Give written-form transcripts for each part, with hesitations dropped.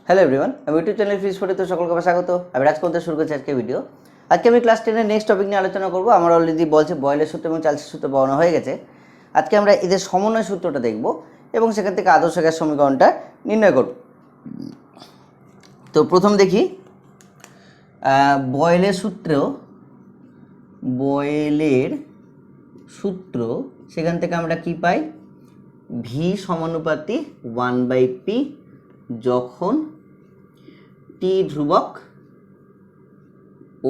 Hello everyone, আমি YouTube channel ফিজ ফোর্টিতে সকলকে স্বাগত। আমি রাজকুমার শুরু করছি আজকে ভিডিও। আজকে আমি ক্লাস 10 এর নেক্সট টপিক নিয়ে আলোচনা করব। আমার অলরেডি বলছে বয়েলের সূত্র এবং চার্লসের সূত্র বর্ণনা হয়ে গেছে। আজকে আমরা এদের সমন্বয় সূত্রটা দেখব এবং সেখান থেকে আদর্শ গ্যাস সমীকরণটা নির্ণয় করব। তো প্রথম দেখি বয়েলের সূত্র সেখান থেকে আমরা কি পাই? ভি সমানুপাতি 1/p যখন টি ধ্রুবক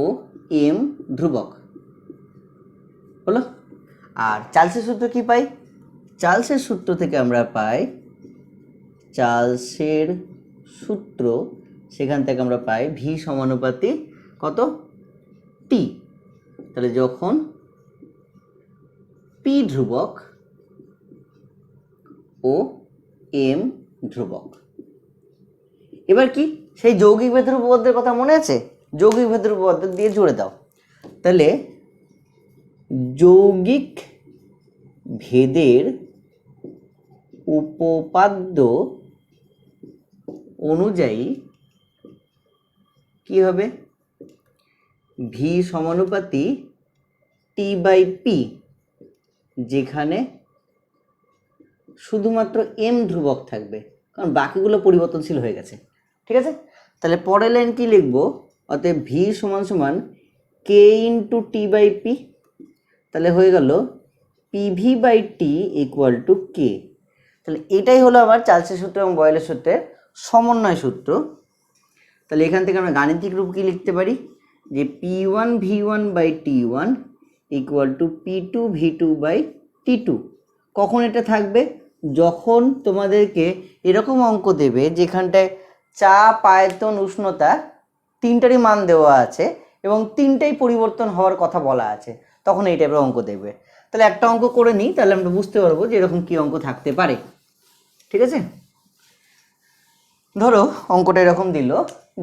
ও এম ধ্রুবক হলো। আর চার্লসের সূত্র কি পাই? চার্লসের সূত্র থেকে আমরা পাই সেখান থেকে আমরা পাই ভি সমানুপাতি কত? টি। তাহলে যখন পি ধ্রুবক ও এম ধ্রুবক। এবার কি সেই যৌগিক ভেদের উপপাদ্যের কথা মনে আছে? যৌগিক ভেদের উপপাদ্য দিয়ে জুড়ে দাও। তাহলে যৌগিক ভেদের উপপাদ্য অনুযায়ী কি হবে? ভি সমানুপাতি টি/পি, যেখানে শুধুমাত্র এম ধ্রুবক থাকবে, কারণ বাকিগুলো পরিবর্তনশীল হয়ে গেছে। ঠিক আছে, তাহলে পরের লাইন কি লিখবো? অতএব ভি সমান কে ইন্টু টি/পি। তাহলে হয়ে গেল পিভি/টি ইকুয়াল টু কে। তাহলে এটাই হলো আবার চার্লসের সূত্র এবং বয়েলের সূত্রের সমন্বয় সূত্র। তাহলে এখান থেকে আমরা গাণিতিক রূপ কি লিখতে পারি? যে P1V1/T1 ইকুয়াল টু P2V2/T2। কখন এটা থাকবে? যখন তোমাদেরকে এরকম অঙ্ক দেবে যেখানটায় চাপ, আয়তন, উষ্ণতা তিনটারই মান দেওয়া আছে এবং তিনটাই পরিবর্তন হওয়ার কথা বলা আছে, তখন এই টাইপের অঙ্ক দেবে। তাহলে একটা অঙ্ক করে নিই, তাহলে আমরা বুঝতে পারবো যে এরকম কি অঙ্ক থাকতে পারে। ঠিক আছে, ধরো অঙ্কটা এরকম দিল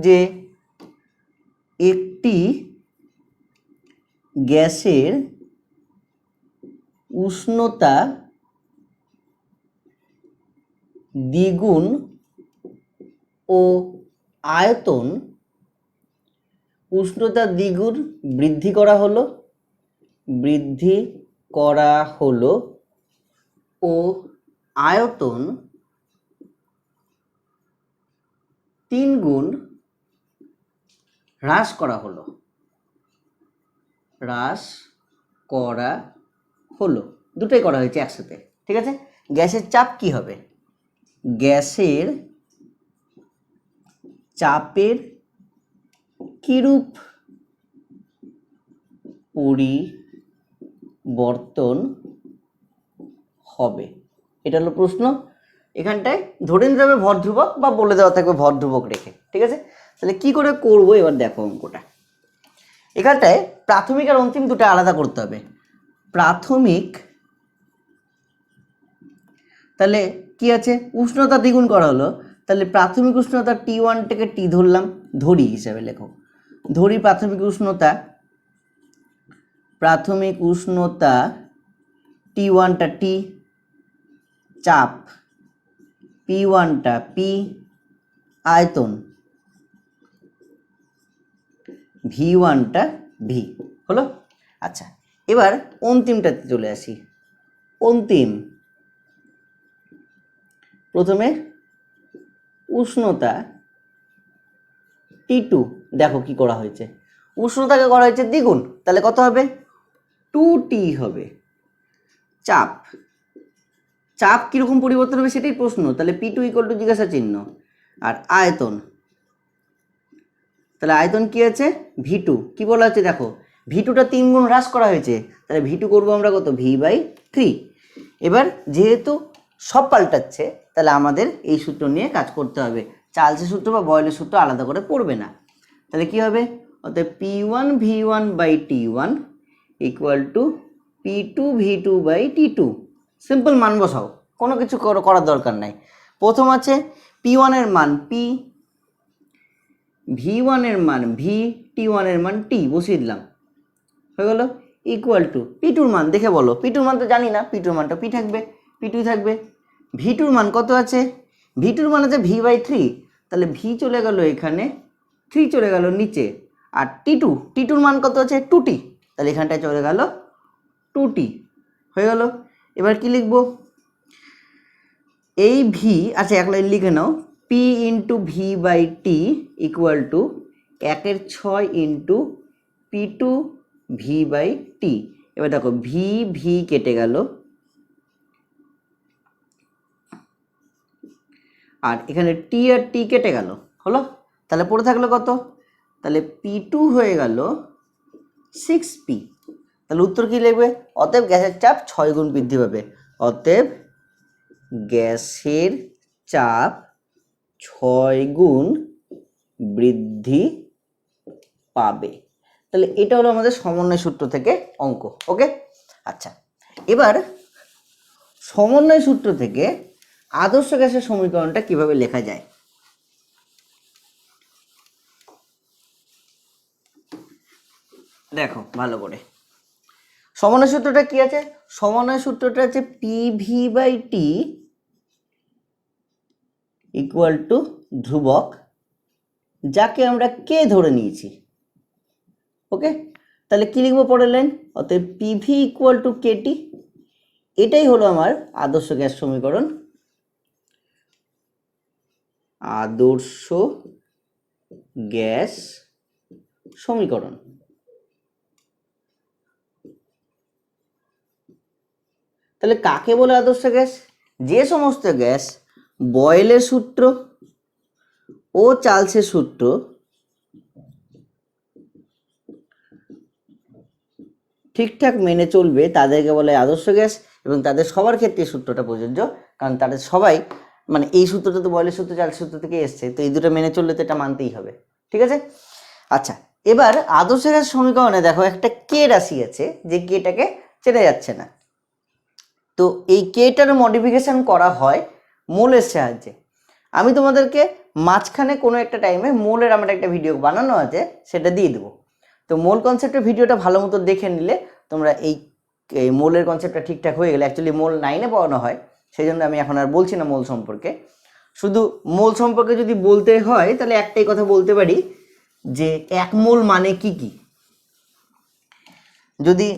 যে একটি গ্যাসের উষ্ণতা দ্বিগুণ ও আয়তন বৃদ্ধি করা হলো ও আয়তন 3 গুণ হ্রাস করা হলো। দুটোই করা হয়েছে একসাথে। ঠিক আছে, গ্যাসের চাপ কি হবে? গ্যাসের চাপের কিরূপ পরিবর্তন হবে, এটা হলো প্রশ্ন। এখানটায় ধরে নিতে হবে ভর ধ্রুবক, বা বলে দেওয়া থাকবে ভর ধ্রুবক রেখে। ঠিক আছে, তাহলে কি করে করব এবার দেখো অঙ্কটা। এখানটায় প্রাথমিক আর অন্তিম দুটো আলাদা করতে হবে। প্রাথমিক, তাহলে কি আছে? উষ্ণতা দ্বিগুণ করা হলো, তাহলে প্রাথমিক উষ্ণতা T1টাকে টি ধরলাম, ধরি হিসাবে লেখো। ধরি প্রাথমিক উষ্ণতা T1টা টি, চাপ P1টা পি, আয়তন V1টা ভি হলো। আচ্ছা, এবার অন্তিমটাতে চলে আসি। অন্তিম, প্রথমে উষ্ণতা T2, দেখো কি করা হয়েছে, উষ্ণতাকে করা হয়েছে দ্বিগুণ, তাহলে কত হবে? 2T হবে। চাপ কিরকম পরিবর্তন হবে সেটাই প্রশ্ন, তাহলে P2 ইকুয়াল টু জিজ্ঞাসা চিহ্ন। আর আয়তন, তাহলে আয়তন কি আছে? V2। কি বলা হচ্ছে দেখো, V2টা 3 গুণ হ্রাস করা হয়েছে, তাহলে V2 করবো আমরা কত? V/3। এবার যেহেতু সব পাল্টাচ্ছে, তাহলে আমাদের এই সূত্র নিয়ে কাজ করতে হবে। চার্লসের সূত্র বা বয়েলের সূত্র আলাদা করে পড়বে না। তাহলে কি হবে? অর্থাৎ P1V1/T1 equal to P2V2/T2। Simple মান বসাও, কোনো কিছু করার দরকার নাই। প্রথম আছে P1 এর মান P, V1 এর মান V, T1 এর মান T বসিয়ে দিলাম, হয়ে গেল। ইকুয়াল টু P2 মান দেখে বলো, P2 মান তো জানি না, P2 মানটা P2 থাকবে। V2 মান কত আছে? V2 মান আছে V/3, তাহলে ভি চলে গেল এখানে, 3 চলে গেল নিচে, আর টি টুর মান কত আছে 2t, তাহলে এখানটায় চলে গেল 2t হয়ে গেল। এবার কি লিখবো, এই ভি, আচ্ছা এক লাইন লিখে নাও, P into V by T equal to 1/6 into P2 V by T. এবার দেখো ভি ভি কেটে গেল, আর এখানে টি আর টি কেটে গেল, হলো। তাহলে পড়ে থাকলো কত, তাহলে P2 হয়ে গেল 6P। তাহলে উত্তর কি লিখবে, অতএব গ্যাসের চাপ 6 গুণ বৃদ্ধি পাবে, অতএব গ্যাসের চাপ 6 গুণ বৃদ্ধি পাবে। তাহলে এটা হলো আমাদের সমন্বয় সূত্র থেকে অঙ্ক, ওকে। আচ্ছা, এবার সমন্বয় সূত্র থেকে আদর্শ গ্যাসের সমীকরণটা কিভাবে লেখা যায়। দেখো ভালো করে, সমন্বয় সূত্রটা কি আছে, সমন্বয় সূত্রটা আছে PV by T equal to ধ্রুবক, যাকে আমরা কে ধরে নিয়েছি, ওকে। তাহলে কি লিখবো পরের লাইন, অতএব পিভি ইকুয়াল টু কেটি, এটাই হলো আমার আদর্শ গ্যাস সমীকরণ, আদর্শ গ্যাস সমীকরণ। তাহলে কাকে বলে আদর্শ গ্যাস, যে সমস্ত গ্যাস বয়েলের সূত্র ও চার্লসের সূত্র ঠিকঠাক মেনে চলবে তাদেরকে বলে আদর্শ গ্যাস, এবং তাদের সবার ক্ষেত্রে সূত্রটা প্রযোজ্য, কারণ তাদের সবাই মানে এই সূত্রটা তো বয়েলের সূত্র চার্লসের সূত্র থেকে এসছে, তো এই দুটো মেনে চললে তো এটা মানতেই হবে, ঠিক আছে। আচ্ছা, এবার আদর্শ গ্যাস সমীকরণে দেখো একটা কে রাশি আছে, যে কেটাকে চেনা যাচ্ছে না, তো এই কেটার মডিফিকেশন করা হয় মোলের সাহায্যে। আমি তোমাদেরকে মাঝখানে কোনো একটা টাইমে মোলের আমার একটা ভিডিও বানানো আছে, সেটা দিয়ে দেবো। তো মোল কনসেপ্টের ভিডিওটা ভালো মতো দেখে নিলে তোমরা এই মোলের কনসেপ্টটা ঠিকঠাক হয়ে গেলে, অ্যাকচুয়ালি মোল 9-এ পড়ানো হয়, সেই জন্য আমি এখন আর বলছি না মোল সম্পর্কে। শুধু মোল সম্পর্কে যদি বলতে হয় তাহলে একটাই কথা বলতে পারি, যে 1 মোল মানে কি কি। যদি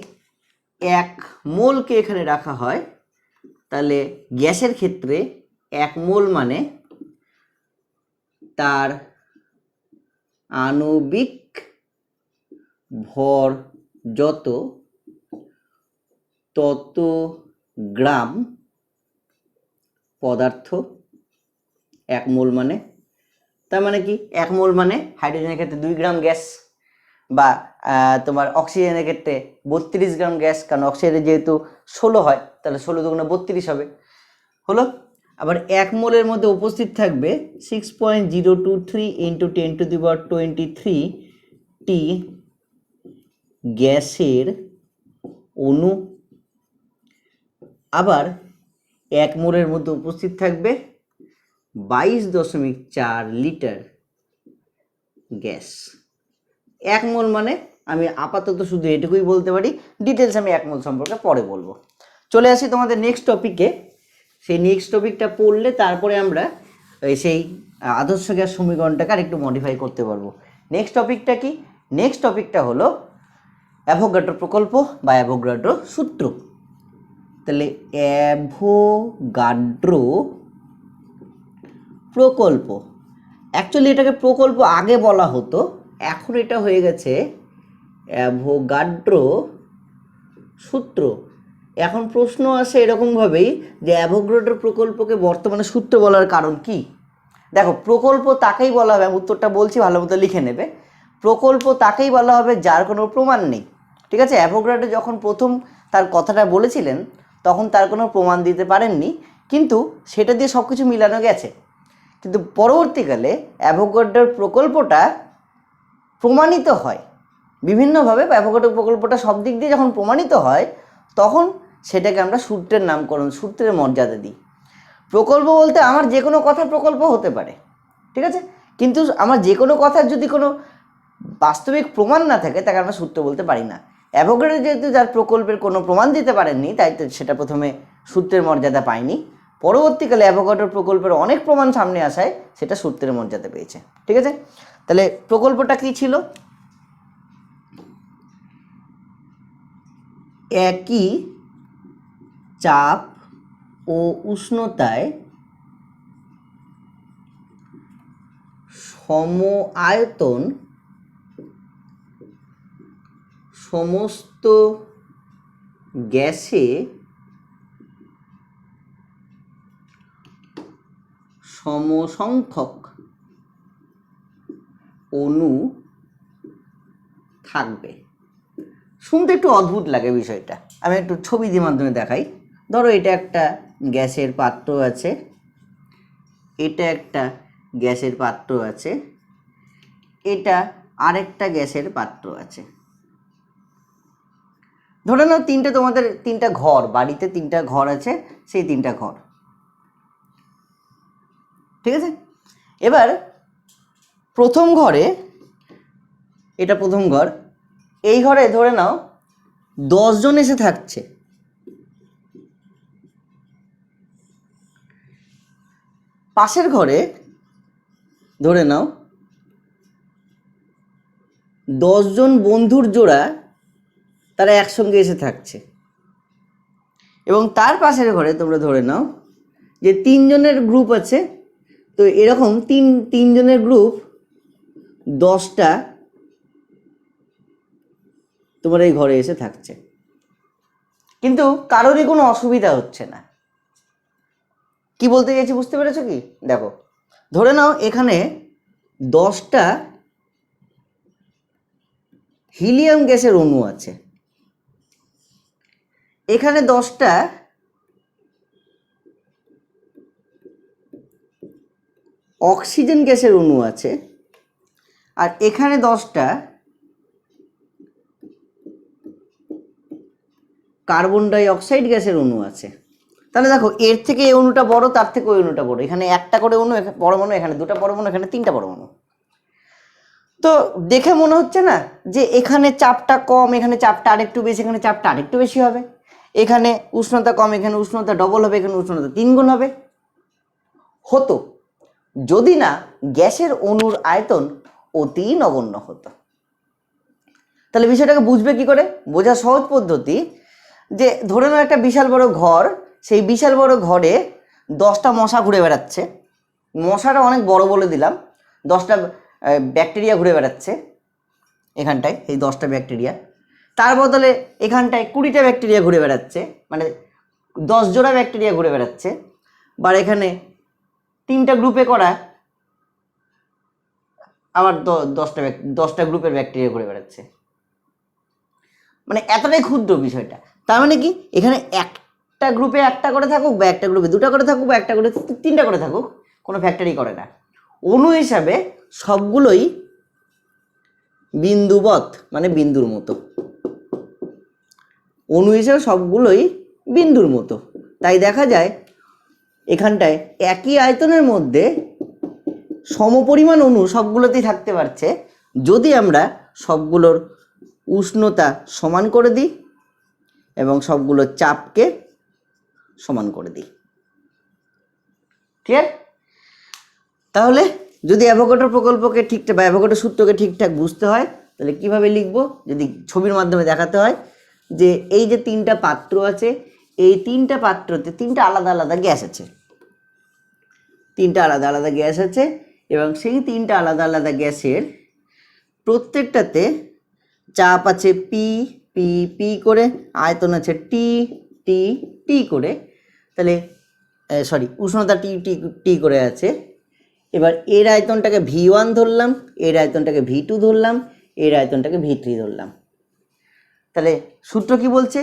1 মোলকে এখানে রাখা হয়, তাহলে গ্যাসের ক্ষেত্রে 1 মোল মানে তার আণবিক ভর যত তত গ্রাম পদার্থ 1 মোল মানে। তার মানে কি, 1 মোল মানে হাইড্রোজেনের ক্ষেত্রে 2 গ্রাম গ্যাস, বা তোমার অক্সিজেনের ক্ষেত্রে 32 গ্রাম গ্যাস, কারণ অক্সিজেনের যেহেতু 16 হয়, তাহলে 16 দুগুণে 32 হবে, হলো। আবার 1 মোলের মধ্যে উপস্থিত থাকবে 6.023 ইন্টু 10⁻23 টি গ্যাসের অণু। আবার 1 মোলের মধ্যে উপস্থিত থাকবে 22.4 লিটার গ্যাস। 1 মোল মানে আমি আপাতত শুধু এটুকুই বলতে পারি, ডিটেলস আমি 1 মোল সম্পর্কে পরে বলবো। চলে আসি তোমাদের নেক্সট টপিকে, সেই নেক্সট টপিকটা পড়লে তারপরে আমরা সেই আদর্শ গ্যাস সমীকরণটাকে আর একটু মডিফাই করতে পারবো। নেক্সট টপিকটা কি, নেক্সট টপিকটা হলো অ্যাভোগাড্রো প্রকল্প বা অ্যাভোগাড্রো সূত্র। তাহলে অ্যাভোগাড্রো প্রকল্প, অ্যাকচুয়ালি এটাকে প্রকল্প আগে বলা হতো, এখন এটা হয়ে গেছে অ্যাভোগাড্রো সূত্র। এখন প্রশ্ন আসে এরকমভাবেই যে অ্যাভোগাড্রো প্রকল্পকে বর্তমানে সূত্র বলার কারণ কি। দেখো, প্রকল্প তাকেই বলা হবে, আমি উত্তরটা বলছি ভালো মতো লিখে নেবে, প্রকল্প তাকেই বলা হবে যার কোনো প্রমাণ নেই, ঠিক আছে। অ্যাভোগাড্রো যখন প্রথম তার কথাটা বলেছিলেন তখন তার কোনো প্রমাণ দিতে পারেননি, কিন্তু সেটা দিয়ে সব কিছু মিলানো গেছে। কিন্তু পরবর্তীকালে অ্যাভোগাড্রোর প্রকল্পটা প্রমাণিত হয় বিভিন্নভাবে, অ্যাভোগাড্রো প্রকল্পটা সব দিক দিয়ে যখন প্রমাণিত হয় তখন সেটাকে আমরা সূত্রের নামকরণ, সূত্রের মর্যাদা দিই। প্রকল্প বলতে আমার যে কোনো কথার প্রকল্প হতে পারে, ঠিক আছে, কিন্তু আমার যে কোনো কথার যদি কোনো বাস্তবিক প্রমাণ না থাকে তাকে আমরা সূত্র বলতে পারি না। অ্যাভোগাড্রো যেহেতু যার প্রকল্পের কোনো প্রমাণ দিতে পারেননি, তাই তো সেটা প্রথমে সূত্রের মর্যাদা পায়নি, পরবর্তীকালে অ্যাভোগাড্রো প্রকল্পের অনেক প্রমাণ সামনে আসায় সেটা সূত্রের মর্যাদা পেয়েছে। ঠিক আছে, তাহলে প্রকল্পটা কি ছিল? একই চাপ ও উষ্ণতায় সম আয়তন সমস্ত গ্যাসে সমসংখ্যক অণু থাকবে। শুনতে একটু অদ্ভুত লাগে বিষয়টা, আমি একটু ছবি দিয়ে মাধ্যমে দেখাই। ধরো এটা একটা গ্যাসের পাত্র আছে, এটা একটা গ্যাসের পাত্র আছে, এটা আরেকটা গ্যাসের পাত্র আছে। ধরে নাও তোমাদের তিনটা ঘর, বাড়িতে তিনটা ঘর আছে, সেই তিনটা ঘর। ঠিক আছে, এবার প্রথম ঘরে, এটা প্রথম ঘর, এই ঘরে ধরে নাও 10 জন এসে থাকছে। পাশের ঘরে ধরে নাও 10 জন বন্ধুর জোড়া, তারা একসঙ্গে এসে থাকছে। এবং তার পাশের ঘরে তোমরা ধরে নাও যে 3 জনের গ্রুপ আছে, তো এরকম তিন জনের গ্রুপ 10টা তোমার এই ঘরে এসে থাকছে, কিন্তু কারোরই কোনো অসুবিধা হচ্ছে না। কি বলতে চাইছি বুঝতে পেরেছো কি? দেখো, ধরে নাও এখানে 10টা হিলিয়াম গ্যাসের অণু আছে, এখানে 10টা অক্সিজেন গ্যাসের অণু আছে, আর এখানে 10টা কার্বন ডাই অক্সাইড গ্যাসের অণু আছে। তাহলে দেখো, এর থেকে এই অণুটা বড়, তার থেকে ওই অণুটা বড়। এখানে একটা করে অণু, পরমাণু, এখানে 2টা পরমাণু, এখানে 3টা পরমাণু। তো দেখে মনে হচ্ছে না যে এখানে চাপটা কম, এখানে চাপটা আরেকটু বেশি, এখানে চাপটা আরেকটু বেশি হবে। এখানে উষ্ণতা কম, এখানে উষ্ণতা ডবল হবে, এখানে উষ্ণতা 3 গুণ হবে। হতো যদি না গ্যাসের অণুর আয়তন অতি নগণ্য হতো। তাহলে বিষয়টাকে বুঝবে কি করে? বোঝার সহজ পদ্ধতি, যে ধরে নাও একটা বিশাল বড় ঘর, সেই বিশাল বড় ঘরে 10টা মশা ঘুরে বেড়াচ্ছে। মশাটা অনেক বড় বলে দিলাম, 10টা ব্যাকটেরিয়া ঘুরে বেড়াচ্ছে এখানটায়, এই 10টা ব্যাকটেরিয়া। তার বদলে এখানটায় 20টা ব্যাকটেরিয়া ঘুরে বেড়াচ্ছে, মানে 10 জোড়া ব্যাকটেরিয়া ঘুরে বেড়াচ্ছে। বা এখানে 3টা গ্রুপে করা আবার 10টা গ্রুপের ব্যাকটেরিয়া ঘুরে বেড়াচ্ছে। মানে এতটাই ক্ষুদ্র বিষয়টা। তার মানে কি, এখানে একটা গ্রুপে একটা করে থাকুক, বা একটা গ্রুপে 2টা করে থাকুক, বা একটা গ্রুপে 3টা করে থাকুক, কোনো ফ্যাক্টরি করে না। অণু হিসাবে সবগুলোই বিন্দুবৎ, মানে বিন্দুর মতো। অণু হিসাবে সবগুলোই বিন্দুর মতো। তাই দেখা যায় এখানটায় একই আয়তনের মধ্যে সমপরিমাণ অণু সবগুলোতেই থাকতে পারছে, যদি আমরা সবগুলোর উষ্ণতা সমান করে দিই এবং সবগুলোর চাপকে সমান করে দিই। ক্লিয়ার? তাহলে যদি অ্যাভোগাড্রো প্রকল্পকে ঠিকঠাক, বা অ্যাভোগাড্রো সূত্রকে ঠিকঠাক বুঝতে হয়, তাহলে কিভাবে লিখবো? যদি ছবির মাধ্যমে দেখাতে হয়, যে এই যে 3টা পাত্র আছে, এই 3টা পাত্রতে 3টা আলাদা আলাদা গ্যাস আছে, 3টা আলাদা আলাদা গ্যাস আছে, এবং সেই 3টা আলাদা আলাদা গ্যাসের প্রত্যেকটাতে চাপ আছে পি পি পি করে, আয়তন আছে টি টি টি করে, তাহলে উষ্ণতা টি টি টি করে আছে। এবার এর আয়তনটাকে V1 ধরলাম, এর আয়তনটাকে V2 ধরলাম, এর আয়তনটাকে V3 ধরলাম। তাহলে সূত্র কি বলছে?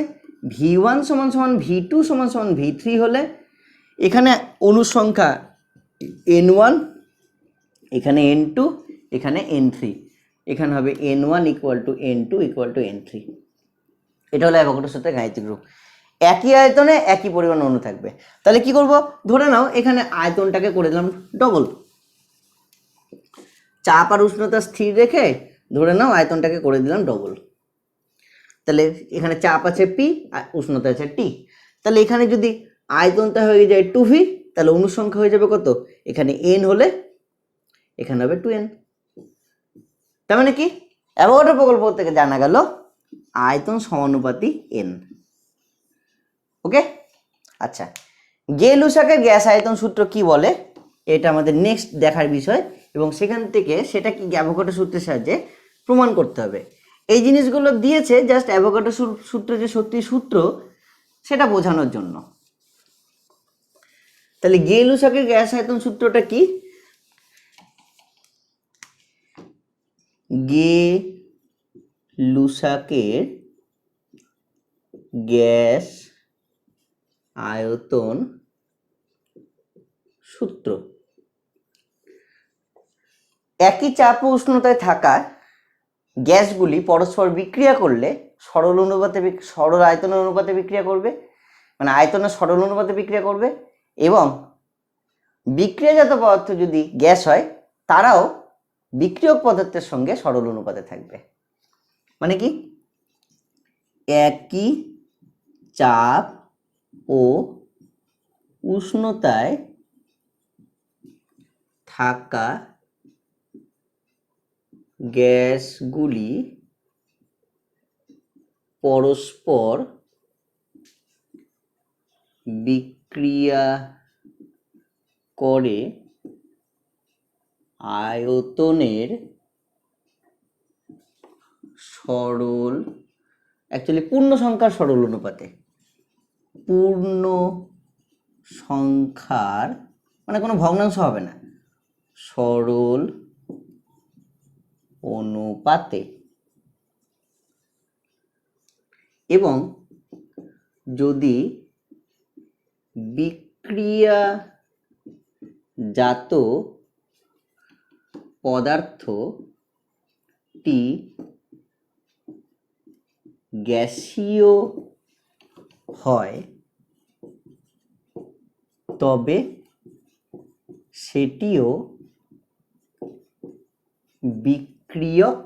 V1 সমান সমান V2 সমান সমান V3 হলে এখানে অণুর সংখ্যা N1, এখানে N2, এখানে N3, এখানে হবে N1 equal to N2 equal to N3। এটা হলো অ্যাভোগাড্রো সূত্রের গাণিতিক রূপ। একই আয়তনে একই পরিমাণ অণু থাকবে। তাহলে কি করব? ধরে নাও এখানে আয়তনটাকে করে দিলাম ডবল, চাপ আর উষ্ণতা স্থির রেখে ধরে নাও আয়তনটাকে করে দিলাম ডবল। তাহলে এখানে চাপ আছে পি আর উষ্ণতা আছে টি। তাহলে এখানে যদি আয়তনটা হয়ে যায় 2v, তাহলে অনুসংখ্যা হয়ে যাবে কত, এখানে n হলে এখানে হবে 2n। তার মানে কি অ্যাভোগাড্রো প্রকল্প থেকে জানা গেল আয়তন সমানুপাতি n। ওকে, আচ্ছা, গে-লুসাকের গ্যাস আয়তন সূত্র কি বলে এটা আমাদের নেক্সট দেখার বিষয়, এবং সেখান থেকে সেটা কি অ্যাভোগাড্রো সূত্রের সাহায্যে প্রমাণ করতে হবে। এই জিনিসগুলো দিয়েছে জাস্ট অ্যাভোগাড্রো সূত্র যে সত্যি সূত্র সেটা বোঝানোর জন্য। তাহলে গে-লুসাকের গ্যাস আয়তন সূত্রটা কি, গে-লুসাকের গ্যাস আয়তন সূত্র, একই চাপ ও উষ্ণতায় থাকা গ্যাসগুলি পরস্পর বিক্রিয়া করলে সরল আয়তন অনুপাতে বিক্রিয়া করবে, মানে আয়তনের সরল অনুপাতে বিক্রিয়া করবে, এবং বিক্রিয়াজাত পদার্থ যদি গ্যাস হয় তারাও বিক্রিয়ক পদার্থের সঙ্গে সরল অনুপাতে থাকবে। মানে কি, একই চাপ ও উষ্ণতায় থাকা গ্যাসগুলি পরস্পর বিক্রিয়া করে আয়তনের সরল, অ্যাকচুয়ালি পূর্ণ সংখ্যার সরল অনুপাতে, পূর্ণ সংখ্যার মানে কোনো ভগ্নাংশ হবে না, সরল অনুপাতে, এবং যদি বিক্রিয়াজাত পদার্থটি গ্যাসীয় হয় তবে সেটিও বিক্রিয়ক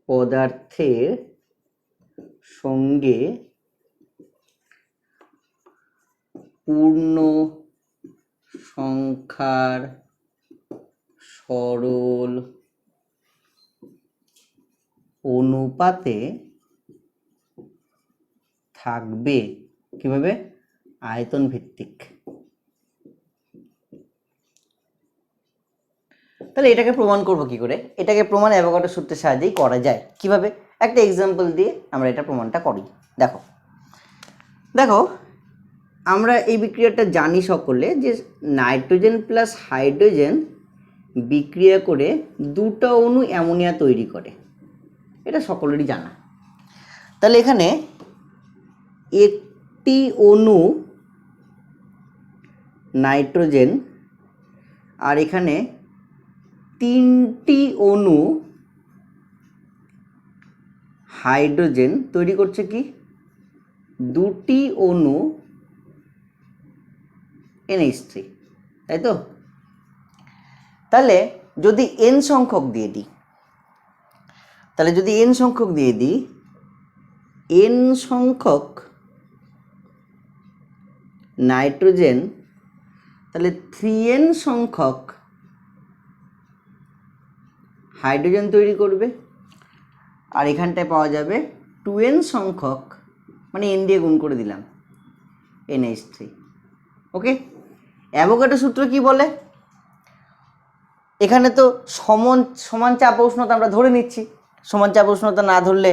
পদার্থের সঙ্গে পূর্ণ সংখ্যার সরল অনুপাতে থাকবে। কিভাবে, আয়তন ভিত্তিক। তাহলে এটাকে প্রমাণ করব কি করে, এটাকে প্রমাণ অ্যাভোগাড্রো সূত্রের সাহায্যেই করা যায়। কিভাবে, একটা এক্সাম্পল দিয়ে আমরা এটা প্রমাণটা করি। দেখো দেখো আমরা এই বিক্রিয়াটা জানি সকলে যে নাইট্রোজেন প্লাস হাইড্রোজেন বিক্রিয়া করে দুটো অণু অ্যামোনিয়া তৈরি করে, এটা সকলেরই জানা। তাহলে এখানে একটি অণু নাইট্রোজেন আর এখানে তিনটি অণু হাইড্রোজেন তৈরি করছে কি, দুটি অণু NH3, তাই তো? তাহলে যদি n সংখ্যক দিয়ে দিই, n সংখ্যক নাইট্রোজেন, তাহলে 3n সংখ্যক হাইড্রোজেন তৈরি করবে, আর এখানটায় পাওয়া যাবে 2n সংখ্যক, মানে n দিয়ে গুণ করে দিলাম, NH3। ওকে, অ্যাভোগাড্রো সূত্র কি বলে, এখানে তো সমান চাপ উষ্ণতা আমরা ধরে নিচ্ছি, সমান চাপ উষ্ণতা না ধরলে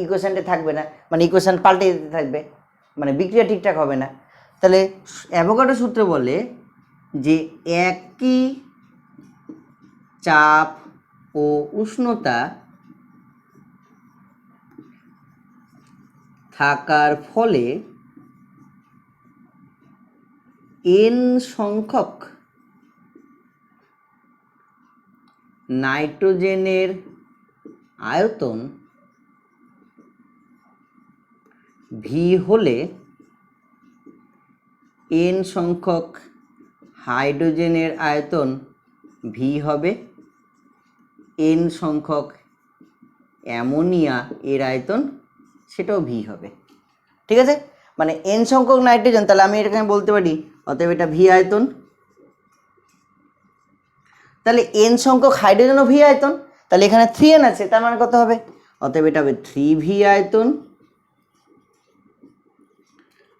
ইকুয়েশনটা থাকবে না, মানে ইকুয়েশন পাল্টে যেতে থাকবে, মানে বিক্রিয়া ঠিকঠাক হবে না। তাহলে অ্যাভোগাড্রো সূত্র বলে যে একই চাপ ও উষ্ণতা থাকার ফলে n সংখ্যক নাইট্রোজেনের আয়তন V হলে n সংখ্যক হাইড্রোজেনের আয়তন V হবে, n সংখ্যক অ্যামোনিয়া এর আয়তন সেটাও V হবে। ঠিক আছে, মানে n সংখ্যক নাইট্রোজেন, তাহলে আমি এটাকে বলতে পারি অতএব এটা ভি আয়তন। তাহলে n সংখ্যক হাইড্রোজেনও ভি আয়তন, তাহলে এখানে 3n আছে, তার মানে কত হবে? অতএব এটা হবে 3v আয়তন।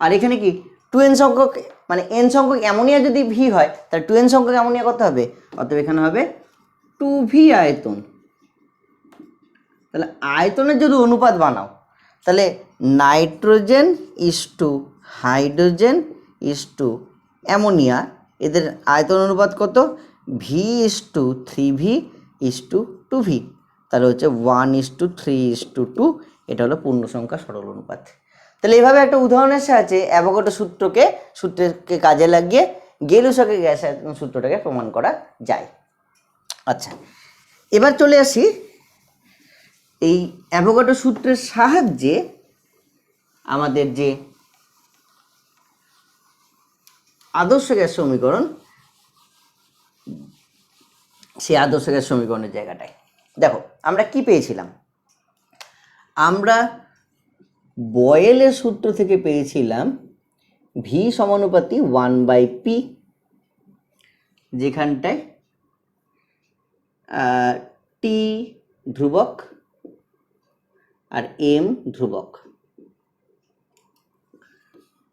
আর এখানে কি 2n সংখ্যক, মানে n সংখ্যক অ্যামোনিয়া যদি ভি হয় তাহলে 2n সংখ্যক অ্যামোনিয়া কত হবে? অতএব এখানে হবে 2v আয়তন। তাহলে আয়তনের যদি অনুপাত বানাও তাহলে nitrogen is to hydrogen is to ammonia, এদের আয়তন অনুপাত কত? V is to 3v is to 2v। তাহলে হচ্ছে 1:3:2, এটা হলো পূর্ণ সংখ্যা সরল অনুপাত। তাহলে এইভাবে একটা উদাহরণের সাহায্যে অ্যাভোগাড্রো সূত্রকে কাজে লাগিয়ে গেলুসকের গ্যাস আয়তন সূত্রটাকে প্রমাণ করা যায়। আচ্ছা, এবার চলে আসি এই অ্যাভোগাড্রো সূত্রের সাহায্যে আমাদের যে আদর্শ গ্যাস সমীকরণ, সেই আদর্শ গ্যাস সমীকরণের জায়গাটায় দেখো আমরা কি পেয়েছিলাম। আমরা বয়েলের সূত্র থেকে পেয়েছিলাম ভি সমানুপাতি 1/p, যেখানটায় টি ধ্রুবক আর এম ধ্রুবক।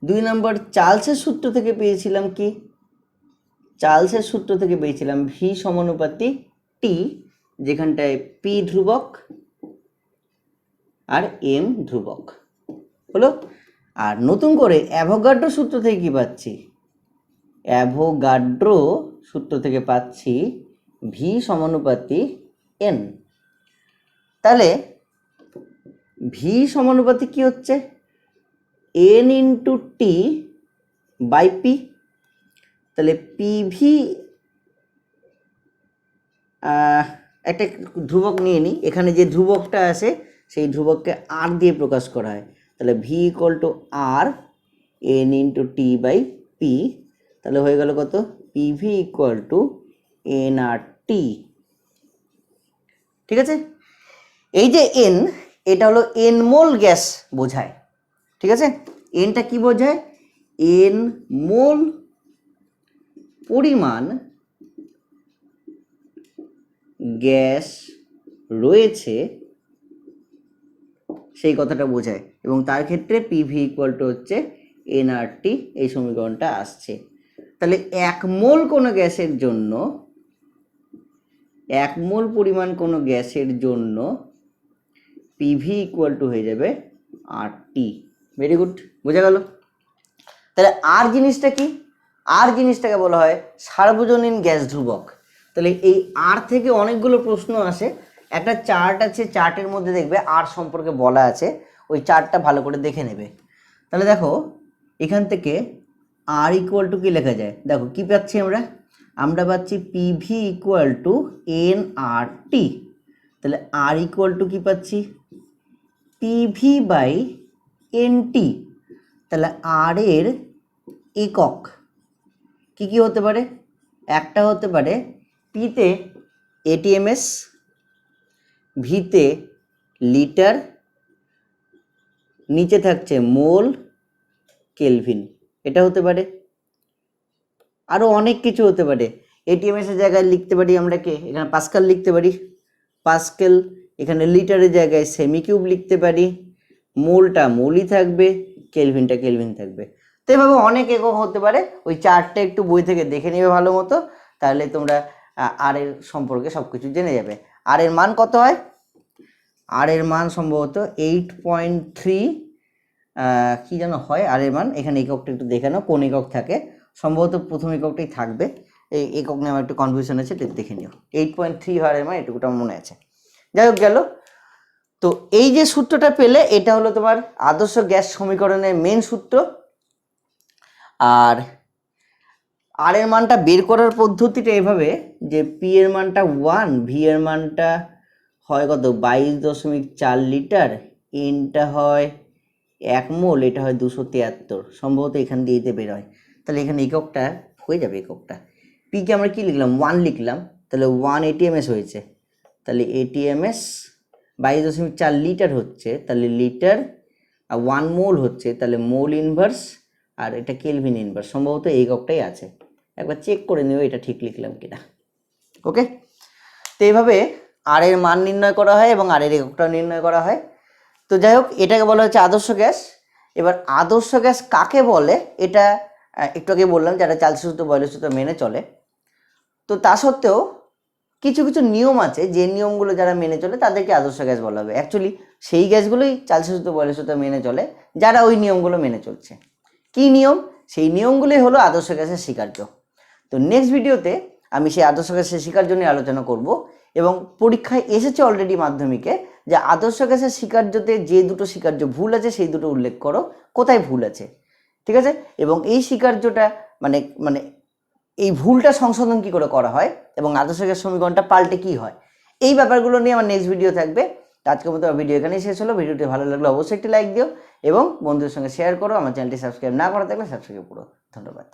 2 নম্বর চার্লসের সূত্র থেকে পেয়েছিলাম কি? চার্লসের সূত্র থেকে পেয়েছিলাম ভি সমানুপাতি টি, যেখানটায় পি ধ্রুবক আর এম ধ্রুবক হলো। আর নতুন করে অ্যাভোগাড্রো সূত্র থেকে কি পাচ্ছি? অ্যাভোগাড্রো সূত্র থেকে পাচ্ছি ভি সমানুপাতি এন। তাহলে ভি সমানুপাতি কি হচ্ছে? N into T by P. তাহলে পিভি, একটা ধ্রুবক নিয়ে নিই, এখানে যে ধ্রুবকটা আছে সেই ধ্রুবককে আর দিয়ে প্রকাশ করা হয়। তাহলে V equal to R N into T by P. তাহলে হয়ে গেল কত? PV equal to N R T. ঠিক আছে, এই যে এন, এটা হলো এন মোল গ্যাস বোঝায়। ঠিক আছে, এনটা কি বোঝায়? এন মোল পরিমাণ গ্যাস রয়েছে সেই কথাটা বোঝায়, এবং তার ক্ষেত্রে পিভি ইকুয়াল টু হচ্ছে এনআরটি, এই সমীকরণটা আসছে। তাহলে 1 মোল কোনো গ্যাসের জন্য, 1 মোল পরিমাণ কোনো গ্যাসের জন্য পিভি ইকুয়াল টু হয়ে যাবে আরটি। ভেরি গুড, বোঝা গেল। তাহলে আর জিনিসটা কি? আর জিনিসটাকে বলা হয় সার্বজনীন গ্যাস ধ্রুবক। তাহলে এই আর থেকে অনেকগুলো প্রশ্ন আসে। একটা চার্ট আছে, চার্টের মধ্যে দেখবে আর সম্পর্কে বলা আছে, ওই চার্টটা ভালো করে দেখে নেবে। তাহলে দেখো এখান থেকে আর ইকুয়াল টু কি লেখা যায়? দেখো কি পাচ্ছি আমরা পাচ্ছি PV equal to N R T. তাহলে আর ইকুয়াল টু কি পাচ্ছি? PV by N T. তাহলে আর এর একক কি কি হতে পারে? একটা হতে পারে পিতে এটিএমএস, ভিতে লিটার, নিচে থাকছে মোল, কেলভিন, এটা হতে পারে। আরও অনেক কিছু হতে পারে। এটিএমএস এর জায়গায় লিখতে পারি আমরা কে, এখানে পাস্কাল লিখতে পারি, পাস্কেল। এখানে লিটারের জায়গায় সেমিকিউব লিখতে পারি, মোলটা মোলই থাকবে, কেলভিনটা কেলভিন থাকবে। তো এভাবে অনেক একক হতে পারে। ওই চার্টটা একটু বই থেকে দেখে নেবে ভালো মতো, তাহলে তোমরা আর এর সম্পর্কে সব কিছু জেনে যাবে। আর এর মান কত হয়? আর এর মান সম্ভবত 8.3 কি যেন হয় আর এর মান। এখানে এককটা একটু দেখে নাও কোন একক থাকে, সম্ভবত প্রথম এককটাই থাকবে। এই একক নিয়ে আমার একটু কনফিউশন আছে, দেখে নিও। 8.3 হয় এর মান, এটুকুটা মনে আছে। যাই হোক গেল। তো এই যে সূত্রটা পেলে, এটা হলো তোমার আদর্শ গ্যাস সমীকরণের মেন সূত্র। আর আর এর মানটা বের করার পদ্ধতিটা এভাবে যে পি এর মানটা 1, ভি এর মানটা হয় কত 22.4 লিটার, এনটা হয় 1 মোল, এটা হয় 273, সম্ভবত এখান দিয়ে বের হয়। তাহলে এখানে এককটা হয়ে যাবে, এককটা পিকে আমরা কি লিখলাম? 1 লিখলাম। তাহলে 1 এটিএমএস হয়েছে, তাহলে এটিএমএস 22.4 লিটার হচ্ছে, তাহলে লিটার আর 1 মোল হচ্ছে, তাহলে মোল ইনভার্স আর এটা কেলভিন ইনভার্স, সম্ভবত এই এককটাই আছে, একবার চেক করে নিও এটা ঠিক লিখলাম কিনা। ওকে, তো এইভাবে আর এর মান নির্ণয় করা হয় এবং আর এর এককটা নির্ণয় করা হয়। তো যাই হোক, এটাকে বলা হচ্ছে আদর্শ গ্যাস। এবার আদর্শ গ্যাস কাকে বলে এটা একটু আগে বললাম, যারা চালসিয়াস সূত্র বয়লের সূত্র মেনে চলে। তো তা সত্ত্বেও কিছু কিছু নিয়ম আছে, যে নিয়মগুলো যারা মেনে চলে তাদেরকে আদর্শ গ্যাস বলা হবে। অ্যাকচুয়ালি সেই গ্যাসগুলোই চালসিয়াস সূত্র বয়লের সূত্র মেনে চলে, যারা ওই নিয়মগুলো মেনে চলছে। কি নিয়ম? সেই নিয়মগুলোই হলো আদর্শ গ্যাসের স্বীকার্য। তো নেক্সট ভিডিওতে আমি সেই আদর্শ গ্যাসের স্বীকার্য নিয়ে আলোচনা করব, এবং পরীক্ষায় এসেছে অলরেডি মাধ্যমিকে যে আদর্শ গ্যাসের স্বীকার্যতে যে দুটো স্বীকার্য ভুল আছে সেই দুটো উল্লেখ করো, কোথায় ভুল আছে, ঠিক আছে? এবং এই স্বীকার্যটা মানে মানে এই ভুলটা সংশোধন কি করে করা হয় এবং আদর্শ গ্যাস সমীকরণটা পাল্টে কি হয়, এই ব্যাপারগুলো নিয়ে আমার নেক্সট ভিডিও থাকবে। তো আজকের মতো ভিডিও এখানেই শেষ হলো। ভিডিওটি ভালো লাগলে অবশ্যই একটি লাইক দিও এবং বন্ধুদের সঙ্গে শেয়ার করো। আমার চ্যানেলটি সাবস্ক্রাইব না করা থাকলে সাবস্ক্রাইব করো। ধন্যবাদ।